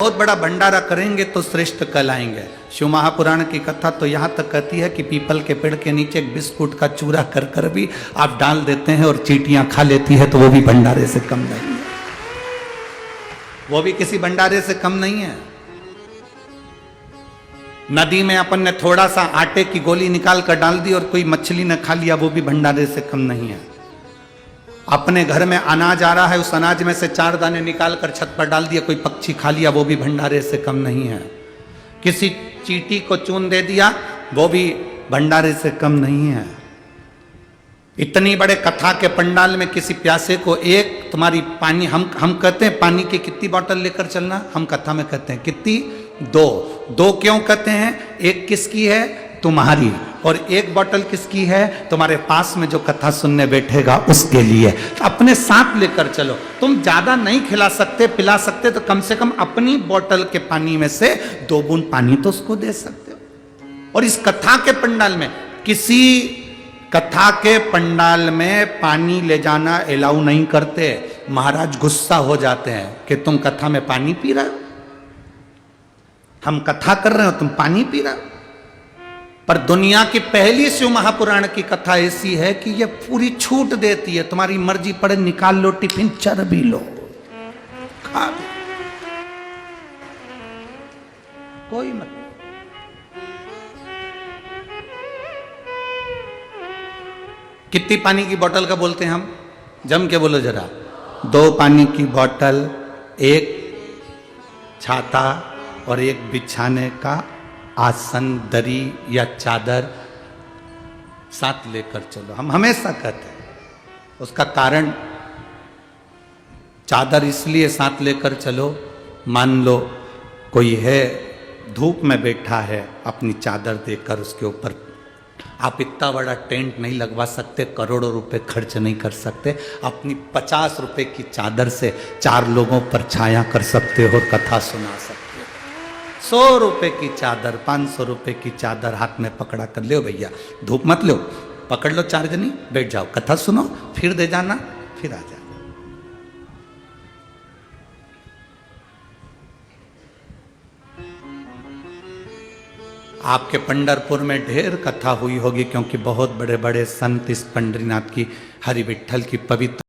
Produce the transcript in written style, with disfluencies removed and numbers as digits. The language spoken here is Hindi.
बहुत बड़ा भंडारा करेंगे तो श्रेष्ठ कहलाएंगे। शिव महापुराण की कथा तो यहाँ तक कहती है कि पीपल के पेड़ के नीचे एक बिस्कुट का चूरा कर कर भी आप डाल देते हैं और चींटियां खा लेती है तो वो भी भंडारे से कम नहीं है, वो भी किसी भंडारे से कम नहीं है। नदी में अपन ने थोड़ा सा आटे की गोली निकाल कर डाल दी और कोई मछली ने खा लिया, वो भी भंडारे से कम नहीं है। अपने घर में अनाज आ रहा है, उस अनाज में से 4 दाने निकाल कर छत पर डाल दिया, कोई पक्षी खा लिया, वो भी भंडारे से कम नहीं है। किसी चींटी को चून दे दिया, वो भी भंडारे से कम नहीं है। इतनी बड़े कथा के पंडाल में किसी प्यासे को एक तुम्हारी पानी, हम कहते हैं पानी की कितनी बोतल लेकर चलना, हम कथा में कहते हैं कितनी, 2 क्यों कहते हैं? एक किसकी है? तुम्हारी, और एक बोतल किसकी है? तुम्हारे पास में जो कथा सुनने बैठेगा उसके लिए। तो अपने साथ लेकर चलो। तुम ज्यादा नहीं खिला सकते, पिला सकते, तो कम से कम अपनी बोतल के पानी में से 2 बूंद पानी तो उसको दे सकते हो। और इस कथा के पंडाल में, किसी कथा के पंडाल में पानी ले जाना अलाउ नहीं करते। महाराज गुस्सा हो जाते हैं कि तुम कथा में पानी पी रहे हो, हम कथा कर रहे हो, तुम पानी पी रहे हो। पर दुनिया की पहली शिव महापुराण की कथा ऐसी है कि यह पूरी छूट देती है, तुम्हारी मर्जी पड़े निकाल लो टिफिन, चर्बी लो, खा लो, कोई मत। कितनी पानी की बोतल का बोलते हैं हम? जम के बोलो जरा। 2 पानी की बोतल, 1 छाता और 1 बिछाने का आसन, दरी या चादर साथ लेकर चलो। हम हमेशा कहते हैं, उसका कारण, चादर इसलिए साथ लेकर चलो, मान लो कोई है धूप में बैठा है, अपनी चादर देकर उसके ऊपर, आप इतना बड़ा टेंट नहीं लगवा सकते, करोड़ों रुपए खर्च नहीं कर सकते, अपनी 50 रुपए की चादर से 4 लोगों पर छाया कर सकते हो और कथा सुना सकते हो। 100 रुपए की चादर, 500 रुपए की चादर हाथ में पकड़ा कर ले भैया, धूप मत लो, पकड़ लो 4 जनी, बैठ जाओ, कथा सुनो, फिर दे जाना, फिर आ जाना। आपके पंढरपुर में ढेर कथा हुई होगी, क्योंकि बहुत बड़े बड़े संत इस पंढरीनाथ की, हरि विठ्ठल की पवित्र